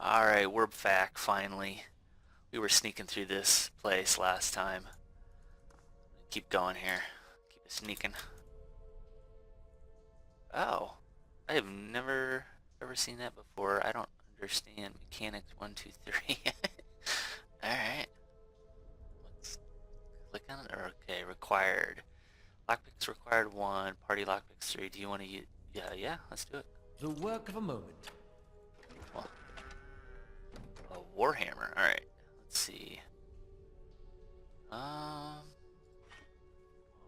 Alright, we're back finally. We were sneaking through this place last time. Keep going here. Keep it sneaking. Oh. I have never ever seen that before. I don't understand mechanics 1, 2, 3. Alright. Let's click on it. Okay, required. Lockpicks required 1, party lockpicks 3. Do you want to use... Yeah, let's do it. The work of a moment. Well, a warhammer. Alright. Let's see. We'll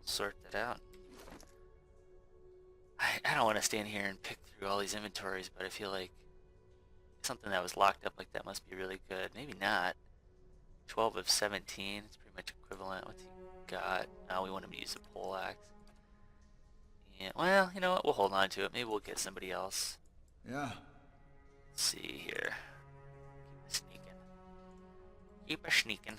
sort that out. I don't want to stand here and pick through all these inventories, but I feel like something that was locked up like that must be really good. Maybe not. 12 of 17. It's pretty much equivalent. What's he got? Now we want him to use a pole axe. Yeah, well, you know what? We'll hold on to it. Maybe we'll get somebody else. Yeah. Let's see here. Keep sneaking. Keep a sneaking.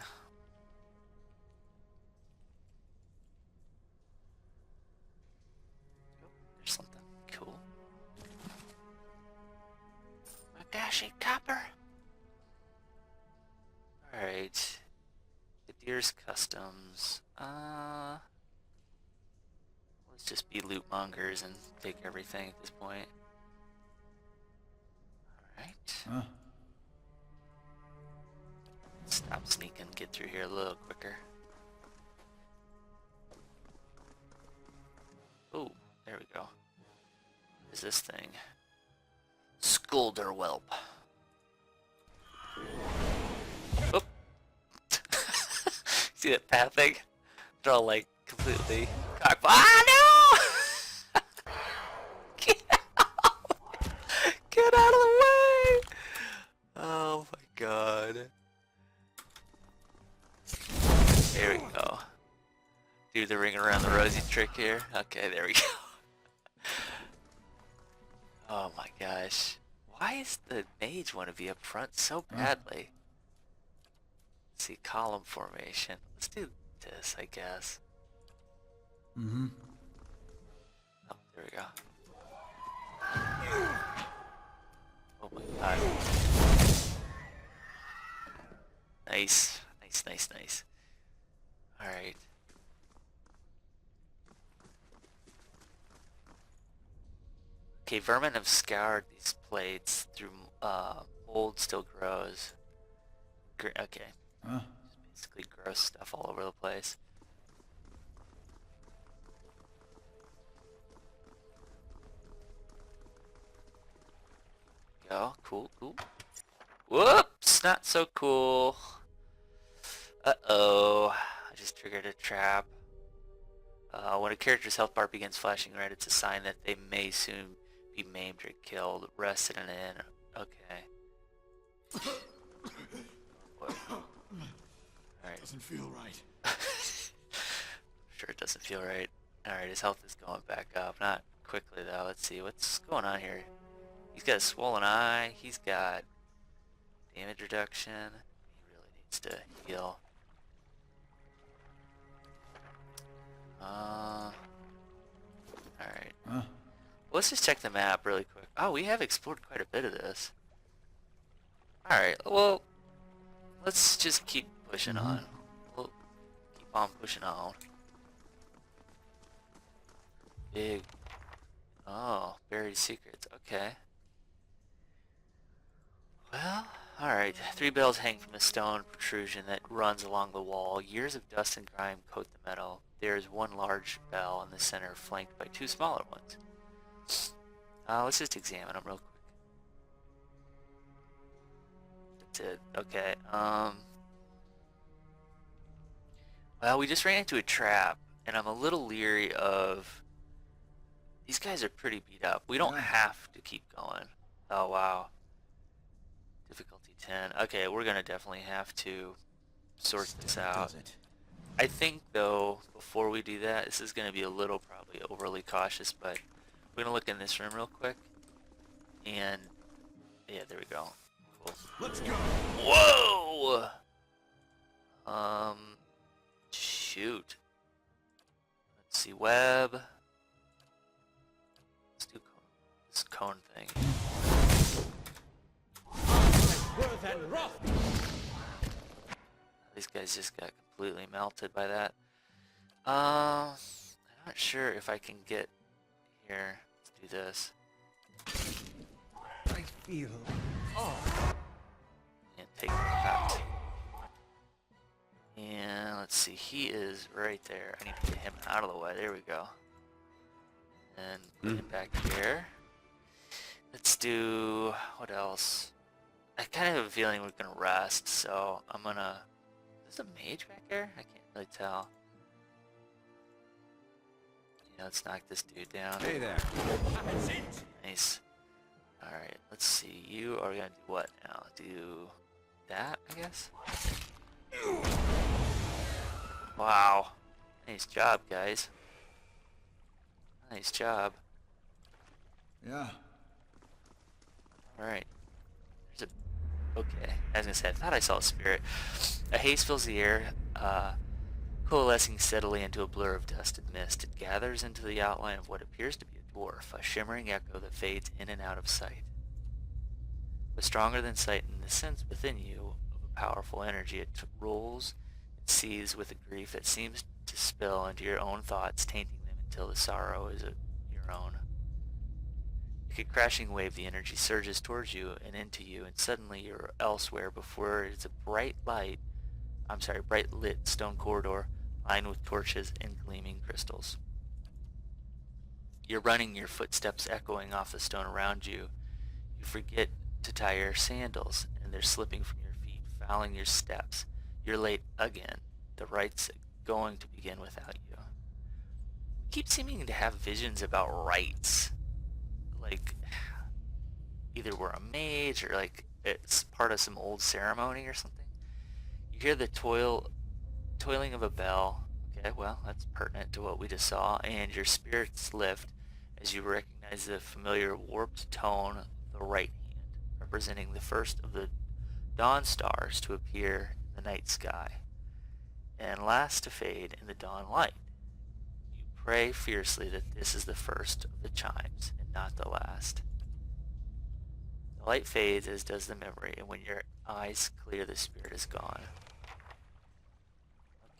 There's something cool. Magashi copper. Alright. Kadir's Customs. Let's just be loot mongers and take everything at this point. Alright. Stop sneaking, get through here a little quicker. Oh, there we go. What is this thing? Skulder Whelp. Oop. See that path thing? They're all like completely cocked. Ah, no! Get out! Get out of the way! Oh my god. There we go. Do the ring around the rosy trick here. Okay, there we go. Oh my gosh. Why is the mage want to be up front so badly? Let's see, column formation. Let's do this, I guess. Mm-hmm. Oh, there we go. Oh my god. Nice. Nice. Alright. Okay, vermin have scoured these plates through mold still grows. Okay. Just basically gross stuff all over the place. Go. Cool. Whoops! Not so cool. Uh-oh. I just triggered a trap. When a character's health bar begins flashing red, it's a sign that they may soon be maimed or killed. Rested in an inn. Okay. Alright. Doesn't feel right. Sure it doesn't feel right. Alright, his health is going back up. Not quickly though. Let's see. What's going on here? He's got a swollen eye. He's got damage reduction. He really needs to heal. Alright. Let's just check the map really quick. Oh, we have explored quite a bit of this. Alright, well, let's just keep pushing on. We'll keep on pushing on. Big. Oh, buried secrets. Okay. Well, alright. 3 bells hang from a stone protrusion that runs along the wall. Years of dust and grime coat the metal. There is one large bell in the center, flanked by 2 smaller ones. Let's just examine them real quick. That's it. Okay. Well, we just ran into a trap, and I'm a little leery of... These guys are pretty beat up. We don't have to keep going. Oh, wow. Difficulty 10. Okay, we're gonna definitely have to sort this out. I think, though, before we do that, this is gonna be a little probably overly cautious, but we're gonna look in this room real quick. And yeah, there we go. Cool. Let's go. Whoa! Shoot. Let's see, web. Let's do this cone thing. and wrath. These guys just got completely melted by that. I'm not sure if I can get here. Let's do this. I feel. And take that. And let's see, he is right there. I need to get him out of the way. There we go. And put him back here. Let's do, what else? I kind of have a feeling we're gonna rest, so I'm gonna... Is there a mage back here? I can't really tell. Yeah, let's knock this dude down. Hey there. Nice. Alright, let's see. You are gonna do what now? Do that, I guess? Wow. Nice job, guys. Nice job. Yeah. Alright. There's a... Okay. I was gonna say, I thought I saw a spirit. A haze fills the air, coalescing steadily into a blur of dust and mist. It gathers into the outline of what appears to be a dwarf, a shimmering echo that fades in and out of sight. But stronger than sight in the sense within you of a powerful energy, it rolls and seethes with a grief that seems to spill into your own thoughts, tainting them until the sorrow is your own. Like a crashing wave, the energy surges towards you and into you, and suddenly you're elsewhere before it's a bright lit stone corridor lined with torches and gleaming crystals. You're running, your footsteps echoing off the stone around you. You forget to tie your sandals, and they're slipping from your feet, fouling your steps. You're late again. The right's going to begin without you. You keep seeming to have visions about rites. Like, either we're a mage, or like it's part of some old ceremony or something. You hear the toiling of a bell. Okay, well, that's pertinent to what we just saw, and your spirits lift as you recognize the familiar warped tone of the right hand, representing the first of the dawn stars to appear in the night sky, and last to fade in the dawn light. You pray fiercely that this is the first of the chimes, and not the last. The light fades, as does the memory, and when your eyes clear, the spirit is gone.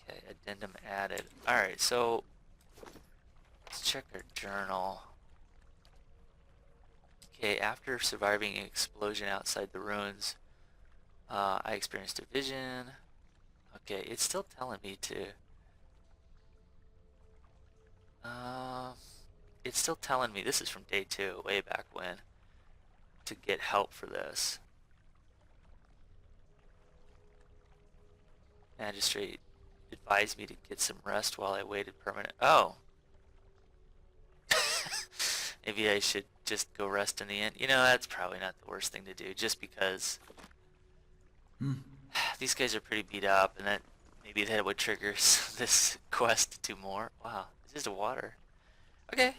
Okay, addendum added. Alright, so let's check our journal. Okay, after surviving an explosion outside the ruins, I experienced a vision. Okay, it's still telling me to... it's still telling me, this is from day 2, way back when, to get help for this. Magistrate advised me to get some rest while I waited permanent... Oh! Maybe I should just go rest in the inn. You know, that's probably not the worst thing to do, just because these guys are pretty beat up, and that maybe that would trigger this quest to do more. Wow, it's just water. Okay.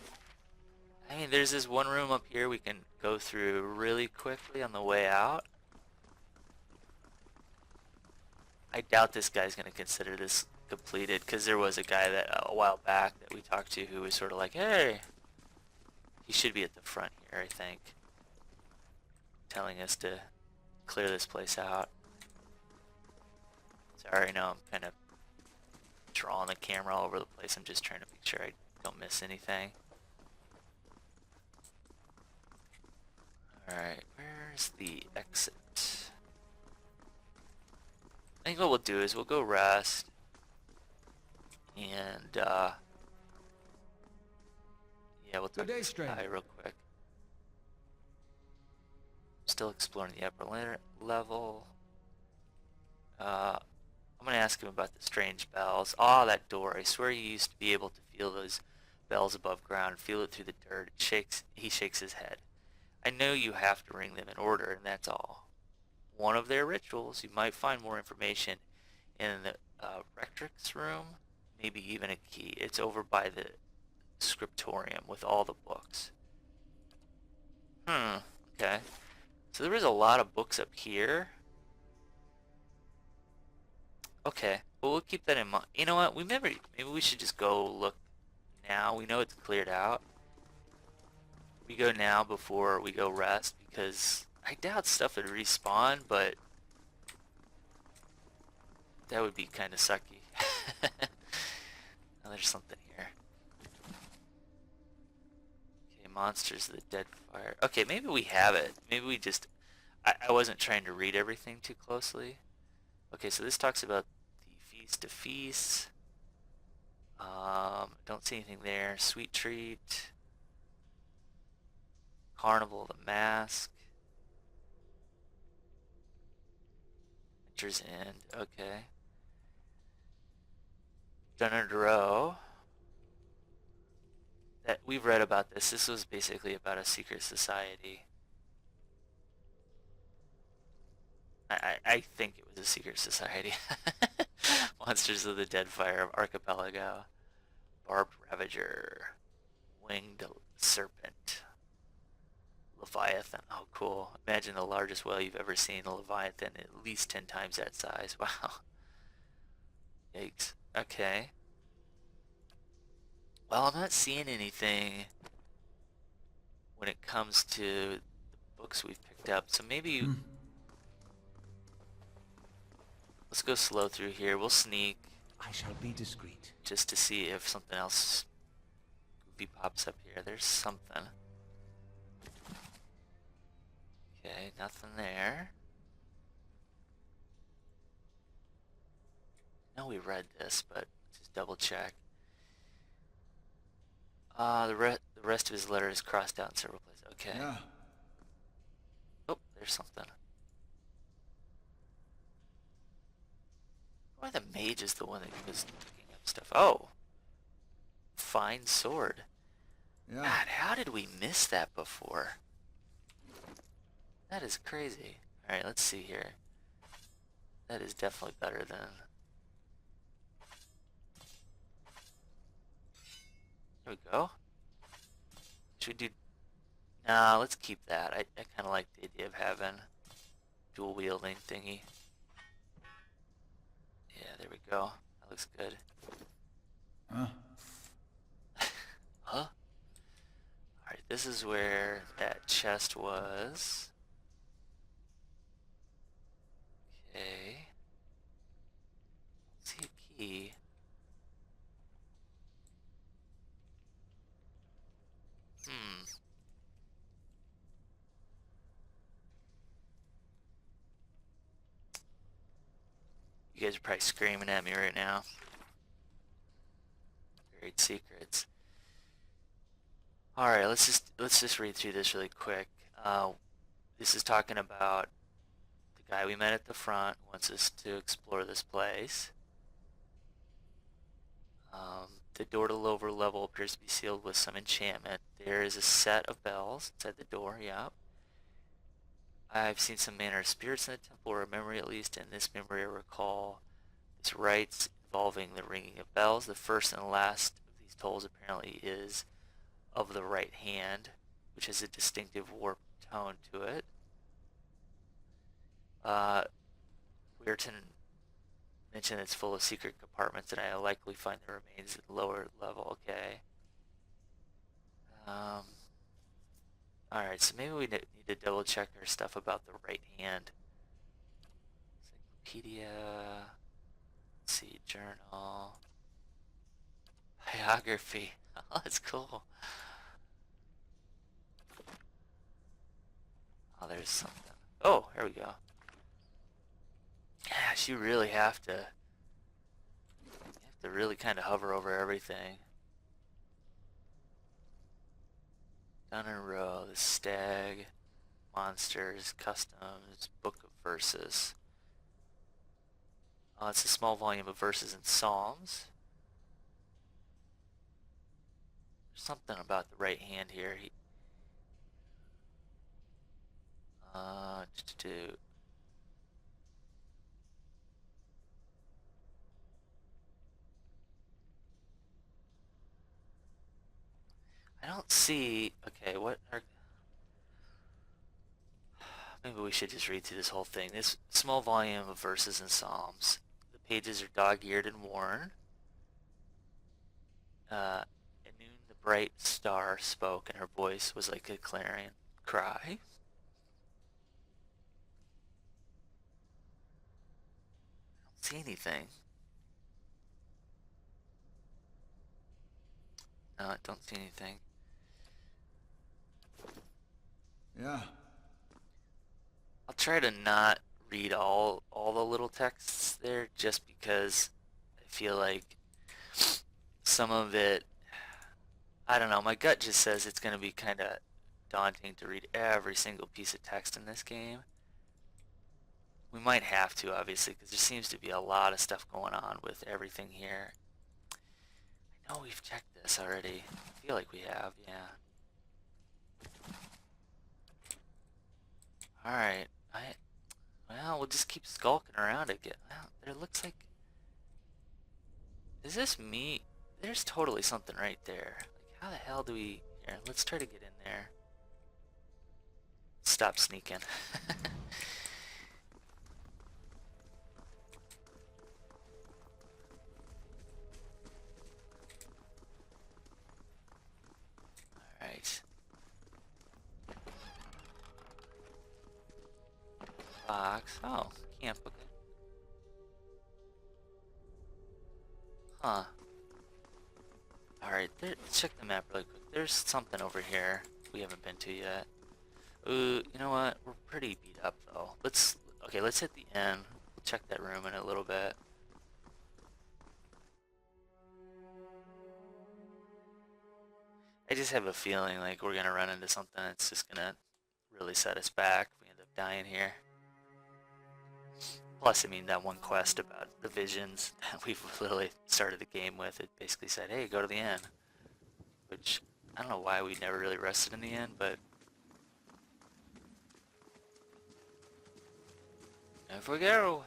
I mean, there's this one room up here we can go through really quickly on the way out. I doubt this guy's going to consider this completed, because there was a guy that a while back that we talked to who was sort of like, hey, he should be at the front here, I think, telling us to clear this place out. Sorry, I know I'm kind of drawing the camera all over the place. I'm just trying to make sure I don't miss anything. Alright, where's the exit? I think what we'll do is we'll go rest, and yeah, we'll talk to this guy real quick. Still exploring the upper level. I'm gonna ask him about the strange bells. Ah, that door. I swear you used to be able to feel those bells above ground, feel it through the dirt. He shakes his head. I know you have to ring them in order, and that's all. One of their rituals. You might find more information in the rectrix room, maybe even a key. It's over by the scriptorium with all the books. Okay. So there is a lot of books up here. Okay, well, we'll keep that in mind. You know what? Maybe we should just go look now. We know it's cleared out. We go now before we go rest, because I doubt stuff would respawn, but That would be kind of sucky. Now there's something here. Okay, monsters of the dead fire. Okay, maybe we have it. Maybe we just... I wasn't trying to read everything too closely. Okay, so this talks about the Feast of Feasts. Don't see anything there. Sweet Treat. Carnival of the Mask. Winter's End. Okay. Dunner Row. That we've read about this. This was basically about a secret society. I think it was a secret society. Monsters of the Dead Fire Archipelago. Barbed Ravager. Winged Serpent. Leviathan. Oh, cool. Imagine the largest whale you've ever seen. A Leviathan at least 10 times that size. Wow. Yikes. Okay. Well, I'm not seeing anything when it comes to the books we've picked up. So maybe let's go slow through here. We'll sneak I shall be discreet. just to see if something else goofy pops up here. There's something. Okay, nothing there. I know we read this, but just double check. The rest of his letter is crossed out in several places. Okay. Yeah. Oh, there's something. Why the mage is the one that was picking up stuff? Oh, fine sword. Yeah. God, how did we miss that before? That is crazy. All right, let's see here. That is definitely better than... There we go. Should we do... Nah, let's keep that. I kind of like the idea of having dual wielding thingy. Yeah, there we go. That looks good. Huh? Huh? Alright, this is where that chest was. Okay. See a key. You guys are probably screaming at me right now. Buried secrets. Alright, let's just read through this really quick. This is talking about the guy we met at the front who wants us to explore this place. The door to the lower level appears to be sealed with some enchantment. There is a set of bells inside the door, yep. I've seen some manner of spirits in the temple, or a memory at least. In this memory I recall these rites involving the ringing of bells. The first and last of these tolls apparently is of the right hand, which has a distinctive warped tone to it. Weirton mentioned it's full of secret compartments, and I'll likely find the remains at the lower level. Okay. Alright, so maybe we need to double check our stuff about the right hand. Encyclopedia. Let's see, journal. Biography. Oh, that's cool. Oh, there's something. Oh, here we go. Gosh, you really have to really kind of hover over everything. Down in a row, the stag, monsters, customs, book of verses. It's a small volume of verses and psalms. There's something about the right hand here. I don't see... Okay, what are... Maybe we should just read through this whole thing. This small volume of verses and psalms. The pages are dog-eared and worn. At noon the bright star spoke, and her voice was like a clarion cry. I don't see anything. No, I don't see anything. Yeah. I'll try to not read all the little texts there just because I feel like some of it, I don't know, my gut just says it's going to be kind of daunting to read every single piece of text in this game. We might have to, obviously, because there seems to be a lot of stuff going on with everything here. I know we've checked this already. I feel like we have, yeah. Alright, well, we'll just keep skulking around again. Well, there looks like, is this me? There's totally something right there. Like, how the hell do we, here, let's try to get in there. Stop sneaking. Alright. Box. Oh, camp, okay. Huh. Alright, let's check the map really quick. There's something over here we haven't been to yet. You know what? We're pretty beat up though. Okay, let's hit the inn. We'll check that room in a little bit. I just have a feeling like we're gonna run into something that's just gonna really set us back if we end up dying here. Plus, I mean, that one quest about the visions that we've literally started the game with, it basically said, hey, go to the inn. Which, I don't know why we never really rested in the inn, but off we go.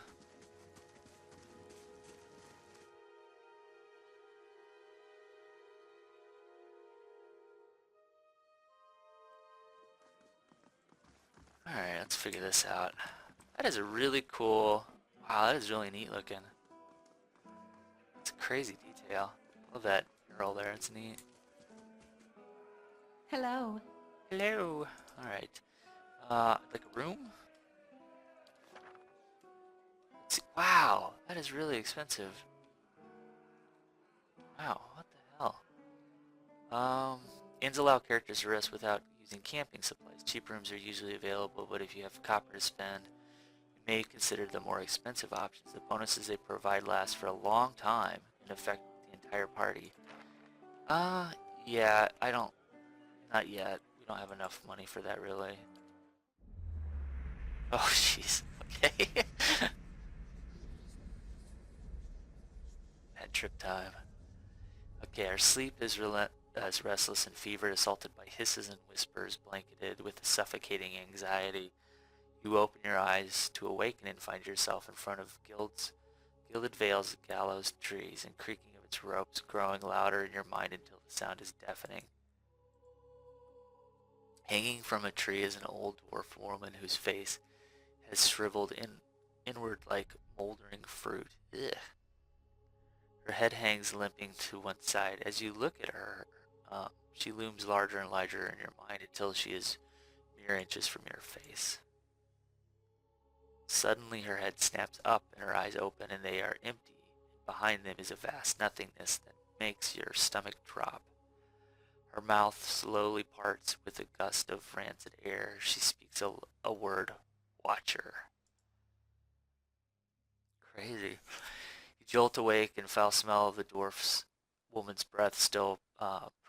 Alright, let's figure this out. That is a really cool... Wow, that is really neat looking. It's a crazy detail. Love that mural there, it's neat. Hello. Hello! Alright. Like a room? Let's see. Wow, that is really expensive. Wow, what the hell? Inns allow characters to rest without using camping supplies. Cheap rooms are usually available, but if you have copper to spend, you may consider the more expensive options. The bonuses they provide last for a long time and affect the entire party. Yeah, not yet. We don't have enough money for that, really. Oh, jeez. Okay. Bad trip time. Okay, our sleep is restless and fevered, assaulted by hisses and whispers, blanketed with a suffocating anxiety. You open your eyes to awaken and find yourself in front of gilded veils of gallows trees and creaking of its ropes growing louder in your mind until the sound is deafening. Hanging from a tree is an old dwarf woman whose face has shriveled inward like moldering fruit. Ugh. Her head hangs limping to one side. As you look at her, she looms larger and larger in your mind until she is mere inches from your face. Suddenly her head snaps up and her eyes open and they are empty. Behind them is a vast nothingness that makes your stomach drop. Her mouth slowly parts with a gust of rancid air. She speaks a word, Watcher. Crazy. You jolt awake and foul smell of the dwarf's woman's breath still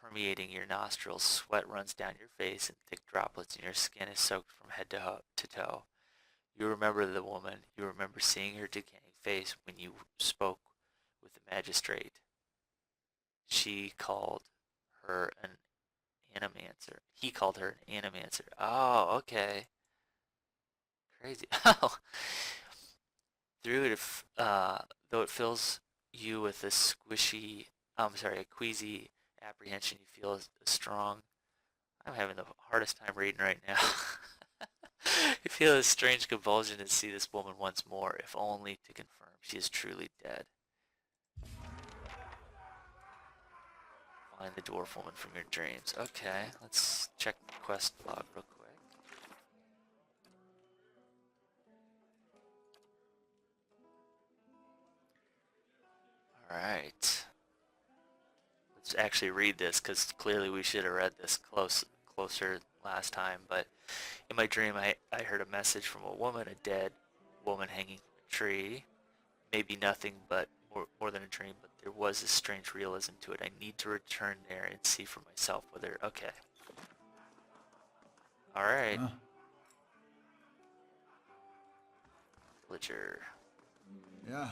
permeating your nostrils. Sweat runs down your face and thick droplets in your skin is soaked from head to toe. You remember the woman. You remember seeing her decaying face when you spoke with the magistrate. She called her an animancer. He called her an animancer. Oh, okay. Crazy. Oh. Through it, though it fills you with a a queasy apprehension, you feel a strong. I'm having the hardest time reading right now. You feel a strange convulsion to see this woman once more, if only to confirm she is truly dead. Find the dwarf woman from your dreams. Okay, let's check the quest log real quick. right. Let's actually read this because clearly we should have read this closer last time. But in my dream, I heard a message from a woman, a dead woman hanging from a tree. Maybe nothing but more than a dream, but there was a strange realism to it. I need to return there and see for myself whether... Okay. Alright. Huh? Villager. Yeah.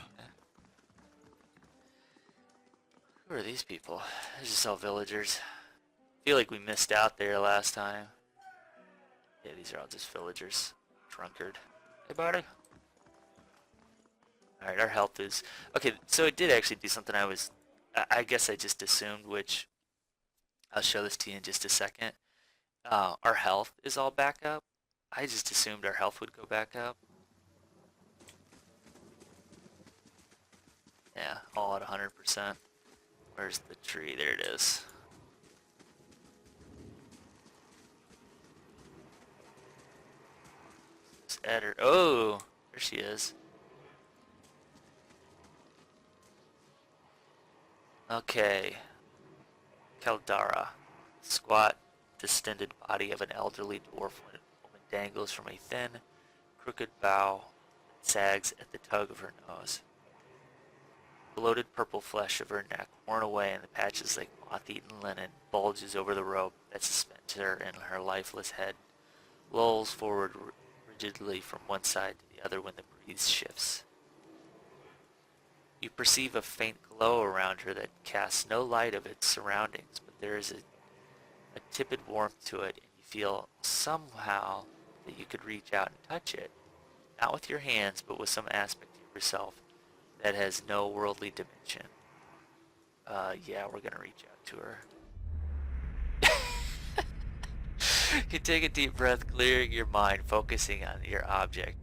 Who are these people? They're just all villagers. I feel like we missed out there last time. Yeah, these are all just villagers. Drunkard. Hey, buddy. Alright, our health is... Okay, so it did actually do something I guess I just assumed, which... I'll show this to you in just a second. Our health is all back up. I just assumed our health would go back up. Yeah, all at 100%. Where's the tree? There it is. Let's add her. Oh, there she is. Okay. Caldara. Squat, distended body of an elderly dwarf woman dangles from a thin, crooked bough that sags at the tug of her nose. Bloated purple flesh of her neck, worn away in the patches like moth-eaten linen, bulges over the rope that suspends her, and her lifeless head lolls forward rigidly from one side to the other when the breeze shifts. You perceive a faint glow around her that casts no light of its surroundings, but there is a tepid warmth to it, and you feel somehow that you could reach out and touch it. Not with your hands, but with some aspect of yourself that has no worldly dimension. Yeah, we're gonna reach out to her. You take a deep breath, clearing your mind, focusing on your object.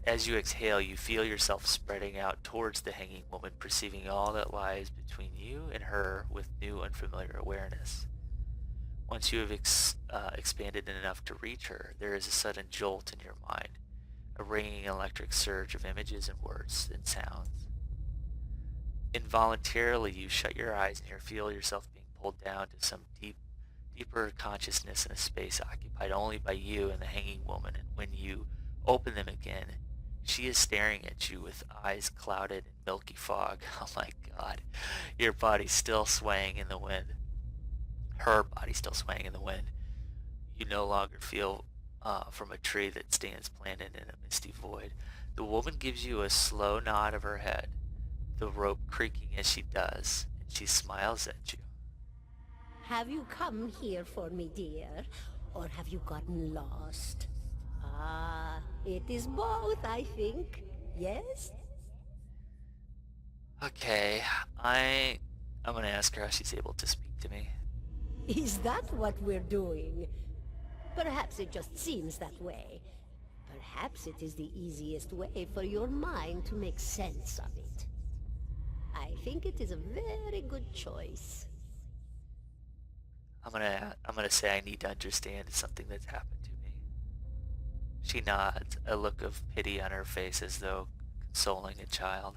As you exhale, you feel yourself spreading out towards the hanging woman, perceiving all that lies between you and her with new, unfamiliar awareness. Once you have expanded enough to reach her, there is a sudden jolt in your mind, a ringing electric surge of images and words and sounds. Involuntarily, you shut your eyes and you feel yourself being pulled down to some deeper consciousness in a space occupied only by you and the hanging woman. And when you open them again, she is staring at you with eyes clouded in milky fog. Oh my God. Your body still swaying in the wind. Her body still swaying in the wind. You no longer feel from a tree that stands planted in a misty void. The woman gives you a slow nod of her head, the rope creaking as she does, and she smiles at you. Have you come here for me, dear? Or have you gotten lost? Ah, it is both, I think. Yes? Okay, I'm gonna ask her how she's able to speak to me. Is that what we're doing? Perhaps it just seems that way. Perhaps it is the easiest way for your mind to make sense of it. I think it is a very good choice. I'm gonna say I need to understand something that's happened to me. She nods, a look of pity on her face as though consoling a child.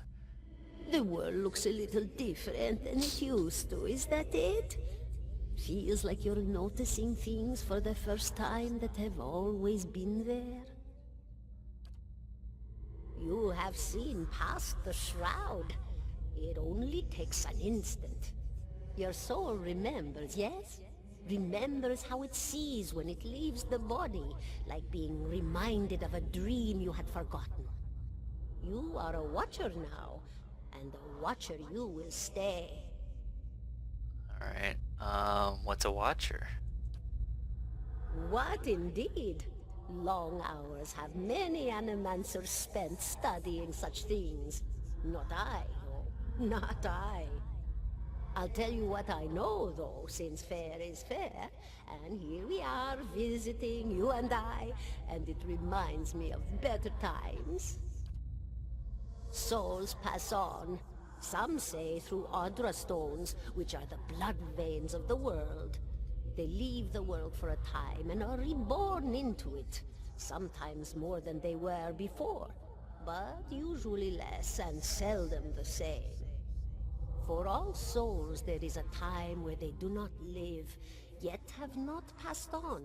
The world looks a little different than it used to, is that it? Feels like you're noticing things for the first time that have always been there. You have seen past the shroud. It only takes an instant. Your soul remembers, yes? Remembers how it sees when it leaves the body, like being reminded of a dream you had forgotten. You are a watcher now, and a watcher you will stay. Alright, what's a watcher? What indeed? Long hours have many animancers spent studying such things. Not I, no, not I. I'll tell you what I know, though, since fair is fair, and here we are visiting, you and I, and it reminds me of better times. Souls pass on. Some say through Audra stones, which are the blood veins of the world. They leave the world for a time and are reborn into it, sometimes more than they were before, but usually less and seldom the same. For all souls there is a time where they do not live, yet have not passed on.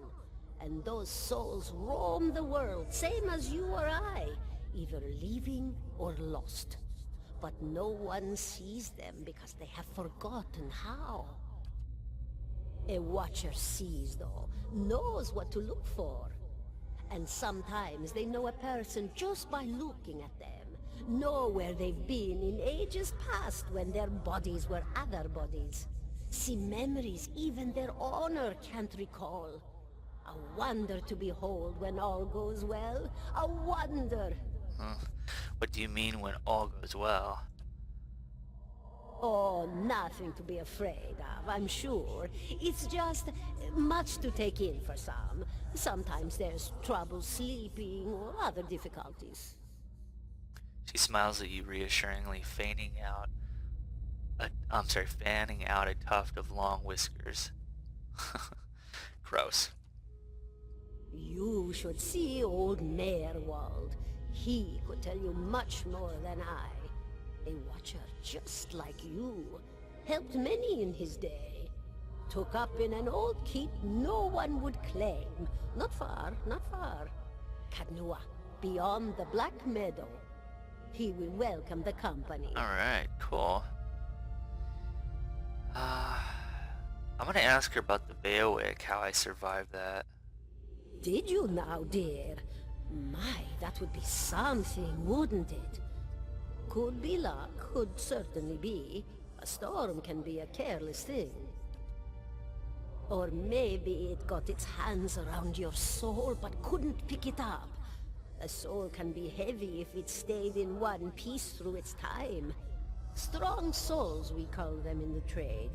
And those souls roam the world, same as you or I, either living or lost. But no one sees them because they have forgotten how. A watcher sees, though, knows what to look for. And sometimes they know a person just by looking at them, know where they've been in ages past when their bodies were other bodies. See memories even their honor can't recall. A wonder to behold when all goes well. A wonder! Huh. What do you mean when all goes well? Oh, nothing to be afraid of, I'm sure. It's just much to take in for some. Sometimes there's trouble sleeping or other difficulties. She smiles at you reassuringly, fanning out a tuft of long whiskers. Gross. You should see old Nerwald. He could tell you much more than I. A watcher just like you. Helped many in his day. Took up in an old keep no one would claim. Not far, not far. Kadnua, beyond the Black Meadow. He will welcome the company. Alright, cool. I'm gonna ask her about the Baowick, how I survived that. Did you now, dear? My, that would be something, wouldn't it? Could be luck, could certainly be. A storm can be a careless thing. Or maybe it got its hands around your soul but couldn't pick it up. A soul can be heavy if it stayed in one piece through its time. Strong souls, we call them in the trade.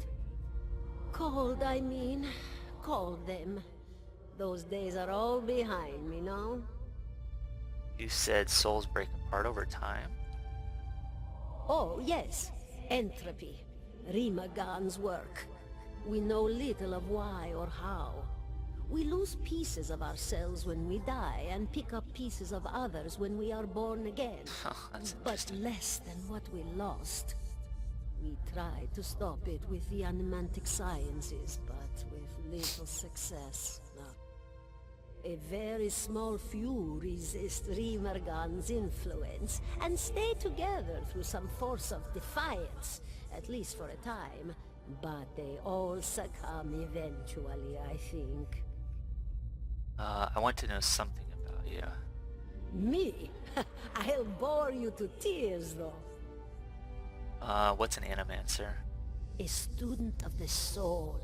Cold, I mean. Called them. Those days are all behind me, no? You said souls break apart over time? Oh, yes. Entropy. Rimagan's work. We know little of why or how. We lose pieces of ourselves when we die and pick up pieces of others when we are born again. That's But interesting. less than what we lost. We tried to stop it with the animantic sciences, but with little success. No. A very small few resist Rimergan's influence and stay together through some force of defiance, at least for a time. But they all succumb eventually, I think. I want to know something about you. Me? I'll bore you to tears, though. What's an animancer? A student of the soul.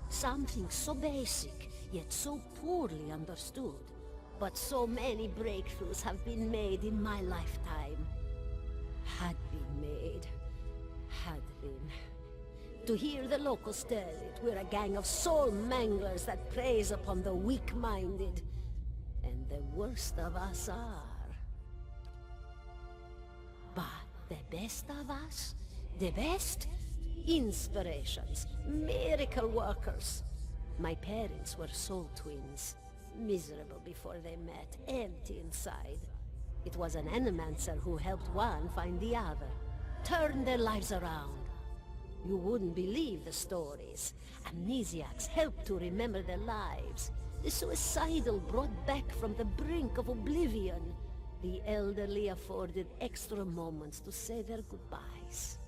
Something so basic, yet so poorly understood. But so many breakthroughs have been made in my lifetime. Had been made. Had been. To hear the locals tell it, we're a gang of soul manglers that preys upon the weak-minded. And the worst of us are. But the best of us? The best? Inspirations. Miracle workers. My parents were soul twins. Miserable before they met, empty inside. It was an animancer who helped one find the other. Turned their lives around. You wouldn't believe the stories. Amnesiacs helped to remember their lives. The suicidal brought back from the brink of oblivion. The elderly afforded extra moments to say their goodbyes.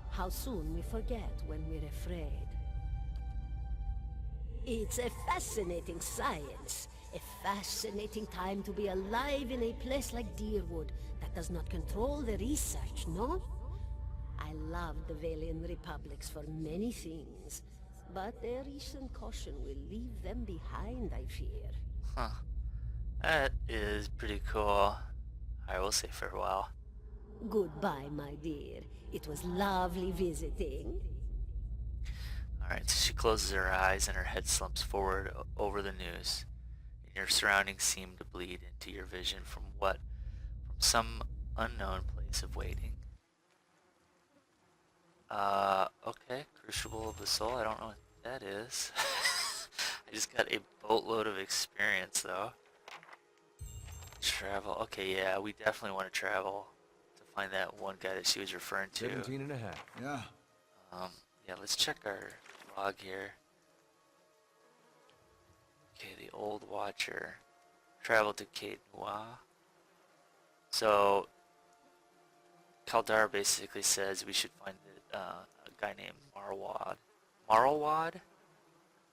How soon we forget when we're afraid. It's a fascinating science. A fascinating time to be alive in a place like Deerwood that does not control the research, no? I love the Valian Republics for many things, but their recent caution will leave them behind, I fear. Huh. That is pretty cool. I will say farewell. Goodbye, my dear. It was lovely visiting. Alright, so she closes her eyes and her head slumps forward over the news. And your surroundings seem to bleed into your vision from some unknown place of waiting. Okay, Crucible of the Soul, I don't know what that is. I just got a boatload of experience though. Travel, okay, yeah, we definitely want to travel to find that one guy that she was referring to. 17 and a half. Yeah. Yeah, let's check our log here. Okay, the Old Watcher traveled to Cape Noir. So Kaldar basically says we should find a guy named Marwad. Marwad?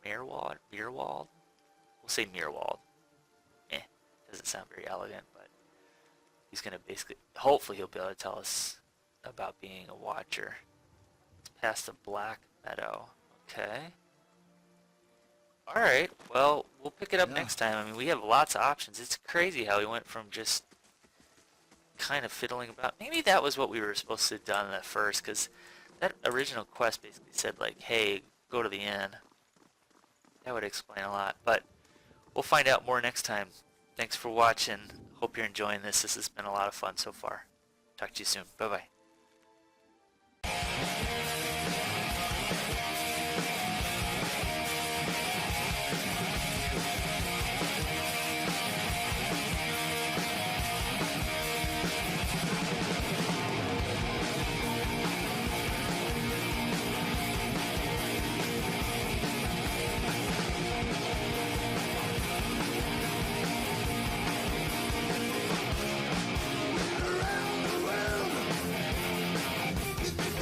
Mirwald? Mirwald? We'll say Mirwald. Doesn't sound very elegant, but he's gonna basically, hopefully he'll be able to tell us about being a watcher. It's past the Black Meadow. Okay. Alright, well, we'll pick it up next time. I mean, we have lots of options. It's crazy how we went from just kind of fiddling about. Maybe that was what we were supposed to have done at first, because that original quest basically said, like, hey, go to the inn. That would explain a lot, but we'll find out more next time. Thanks for watching. Hope you're enjoying this. This has been a lot of fun so far. Talk to you soon. Bye-bye.